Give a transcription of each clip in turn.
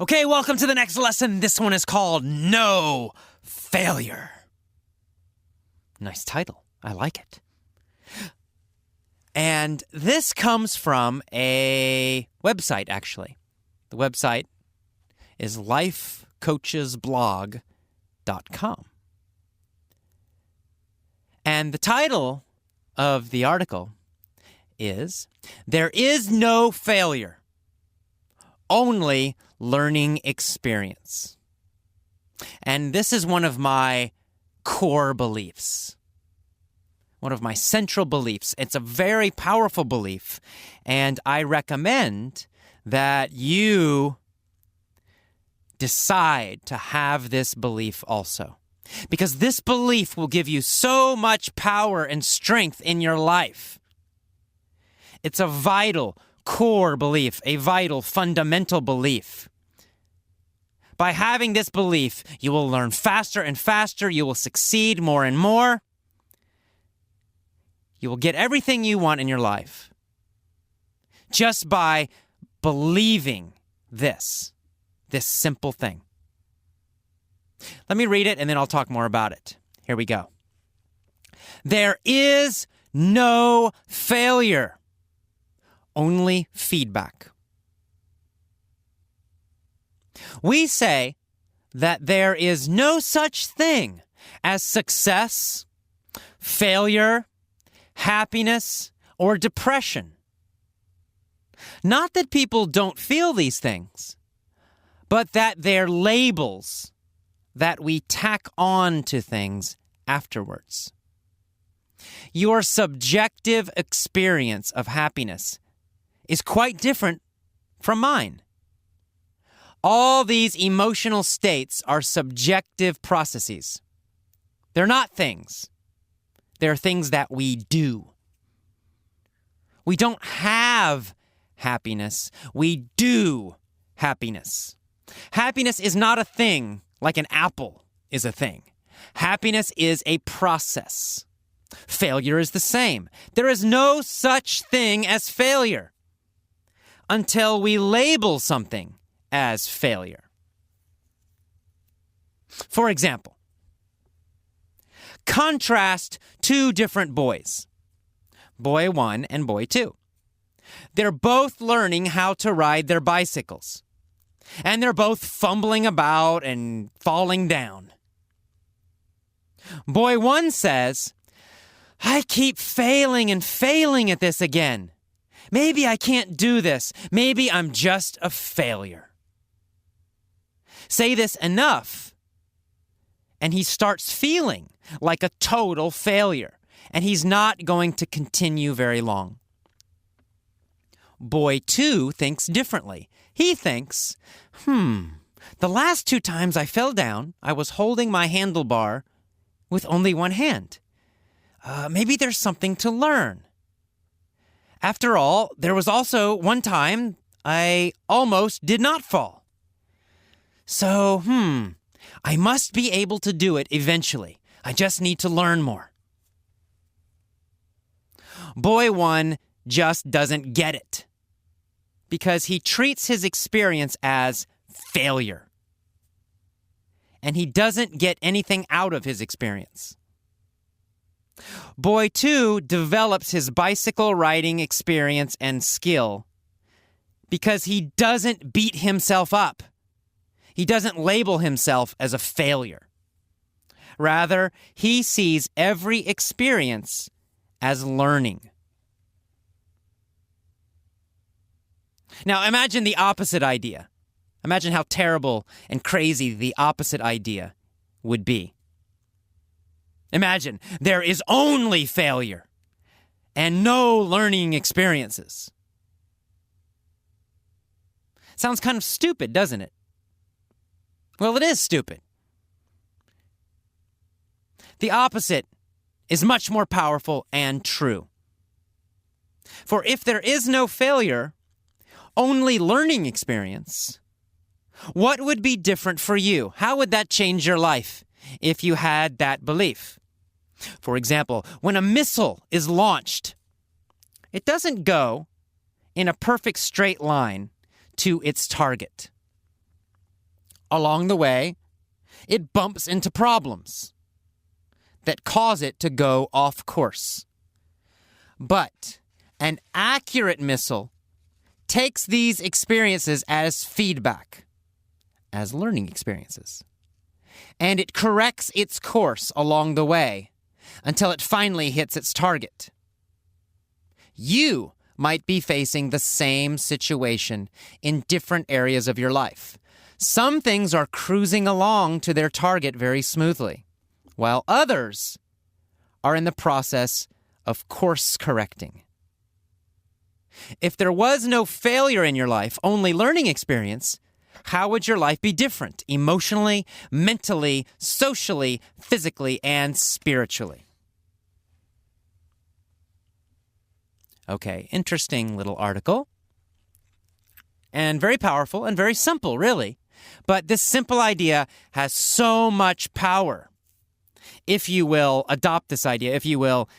Okay, welcome to the next lesson. This one is called No Failure. Nice title. I like it. And this comes from a website, actually. The website is lifecoachesblog.com. And the title of the article is, There is no failure, only learning experience. And this is one of my core beliefs, one of my central beliefs. It's a very powerful belief, and I recommend that you decide to have this belief also, because this belief will give you so much power and strength in your life. It's a vital core belief, a vital fundamental belief. By having this belief, you will learn faster and faster. You will succeed more and more. You will get everything you want in your life just by believing this simple thing. Let me read it and then I'll talk more about it. Here we go. There is no failure, only feedback. We say that there is no such thing as success, failure, happiness, or depression. Not that people don't feel these things, but that they're labels that we tack on to things afterwards. Your subjective experience of happiness is quite different from mine. All these emotional states are subjective processes. They're not things. They're things that we do. We don't have happiness. We do happiness. Happiness is not a thing like an apple is a thing. Happiness is a process. Failure is the same. There is no such thing as failure until we label something as failure. For example, contrast two different boys, boy 1 and boy 2. They're both learning how to ride their bicycles, and they're both fumbling about and falling down. Boy 1 says, I keep failing and failing at this again. Maybe I can't do this. Maybe I'm just a failure. Say this enough, and he starts feeling like a total failure, and he's not going to continue very long. Boy 2 thinks differently. He thinks, the last 2 times I fell down, I was holding my handlebar with only one hand. Maybe there's something to learn. After all, there was also one time I almost did not fall. So, I must be able to do it eventually. I just need to learn more. Boy 1 just doesn't get it because he treats his experience as failure. And he doesn't get anything out of his experience. Boy 2 develops his bicycle riding experience and skill because he doesn't beat himself up. He doesn't label himself as a failure. Rather, he sees every experience as learning. Now, imagine the opposite idea. Imagine how terrible and crazy the opposite idea would be. Imagine there is only failure and no learning experiences. Sounds kind of stupid, doesn't it? Well, it is stupid. The opposite is much more powerful and true. For if there is no failure, only learning experience, what would be different for you? How would that change your life if you had that belief? For example, when a missile is launched, it doesn't go in a perfect straight line to its target. along the way, it bumps into problems that cause it to go off course. But an accurate missile takes these experiences as feedback, as learning experiences, and it corrects its course along the way until it finally hits its target. You might be facing the same situation in different areas of your life. Some things are cruising along to their target very smoothly, while others are in the process of course correcting. If there was no failure in your life, only learning experience, how would your life be different emotionally, mentally, socially, physically, and spiritually? Okay, interesting little article. And very powerful and very simple, really. But this simple idea has so much power. If you will adopt this idea, if you will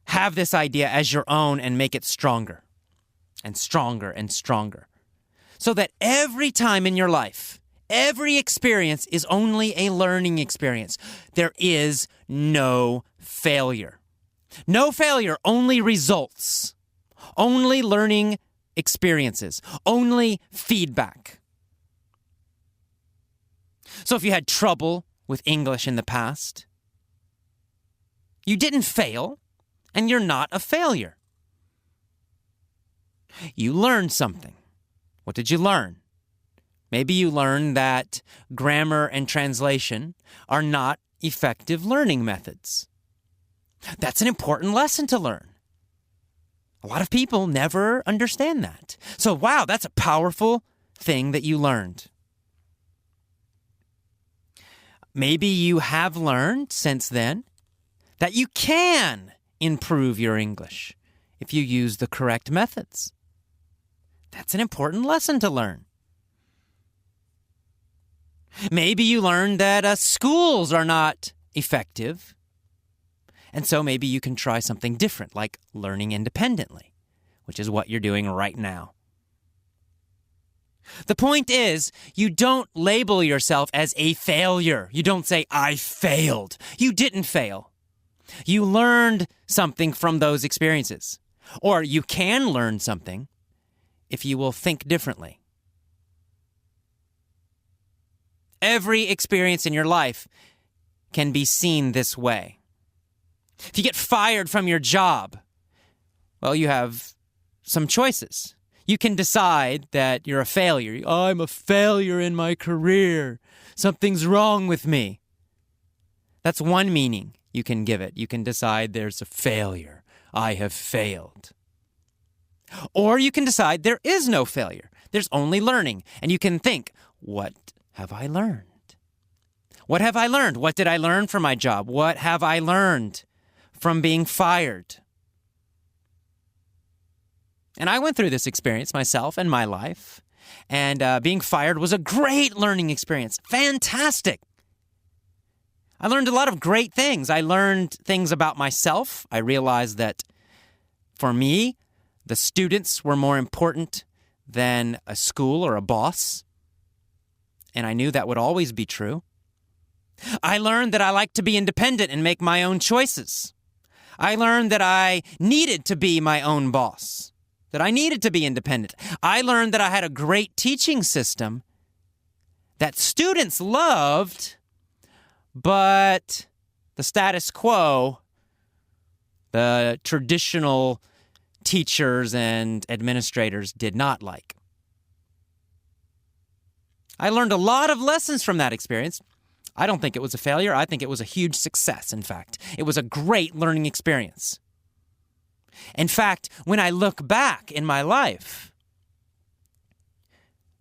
have this idea as your own and make it stronger and stronger and stronger. So that every time in your life, every experience is only a learning experience. There is no failure. No failure, only results. Only learning experiences. Only feedback. So if you had trouble with English in the past, you didn't fail, and you're not a failure. You learned something. What did you learn? Maybe you learned that grammar and translation are not effective learning methods. That's an important lesson to learn. A lot of people never understand that. So, wow, that's a powerful thing that you learned. Maybe you have learned since then that you can improve your English if you use the correct methods. That's an important lesson to learn. Maybe you learned that schools are not effective, and so maybe you can try something different, like learning independently, which is what you're doing right now. The point is, you don't label yourself as a failure. You don't say, I failed. You didn't fail. You learned something from those experiences. Or you can learn something if you will think differently. Every experience in your life can be seen this way. If you get fired from your job, well, you have some choices. You can decide that you're a failure. I'm a failure in my career. Something's wrong with me. That's one meaning you can give it. You can decide there's a failure. I have failed. Or you can decide there is no failure. There's only learning. And you can think, what have I learned? What have I learned? What did I learn from my job? What have I learned from being fired? And I went through this experience myself in my life. And being fired was a great learning experience. Fantastic. I learned a lot of great things. I learned things about myself. I realized that for me, the students were more important than a school or a boss. And I knew that would always be true. I learned that I like to be independent and make my own choices. I learned that I needed to be my own boss, that I needed to be independent. I learned that I had a great teaching system that students loved, but the status quo, the traditional teachers and administrators did not like. I learned a lot of lessons from that experience. I don't think it was a failure. I think it was a huge success, in fact. It was a great learning experience. In fact, when I look back in my life,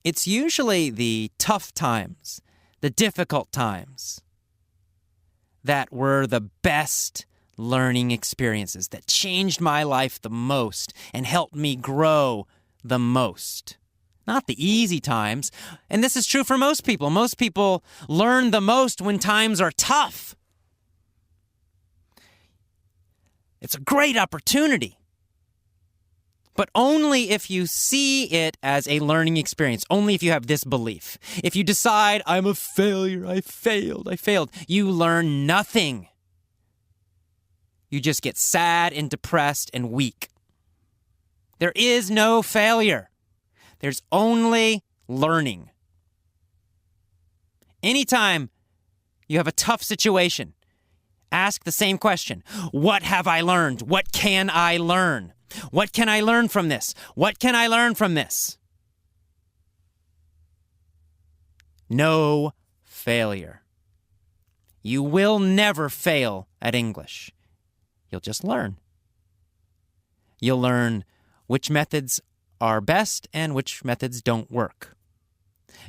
it's usually the tough times, the difficult times, that were the best learning experiences, that changed my life the most and helped me grow the most. Not the easy times. And this is true for most people. Most people learn the most when times are tough. It's a great opportunity. but only if you see it as a learning experience, only if you have this belief. If you decide, I'm a failure, I failed, you learn nothing. You just get sad and depressed and weak. There is no failure. There's only learning. Anytime you have a tough situation, ask the same question. What have I learned? What can I learn? What can I learn from this? What can I learn from this? No failure. You will never fail at English. You'll just learn. You'll learn which methods are best and which methods don't work.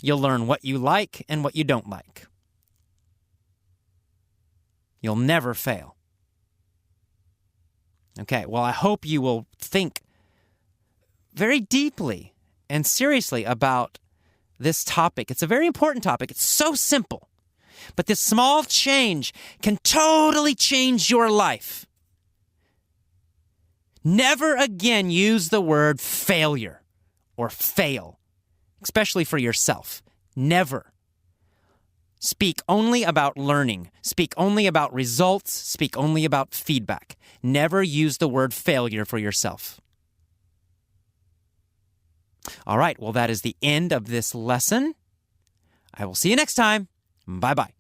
You'll learn what you like and what you don't like. You'll never fail. Okay, well, I hope you will think very deeply and seriously about this topic. It's a very important topic. It's so simple. But this small change can totally change your life. Never again use the word failure or fail, especially for yourself. Never. Speak only about learning. Speak only about results. Speak only about feedback. Never use the word failure for yourself. All right, well, that is the end of this lesson. I will see you next time. Bye-bye.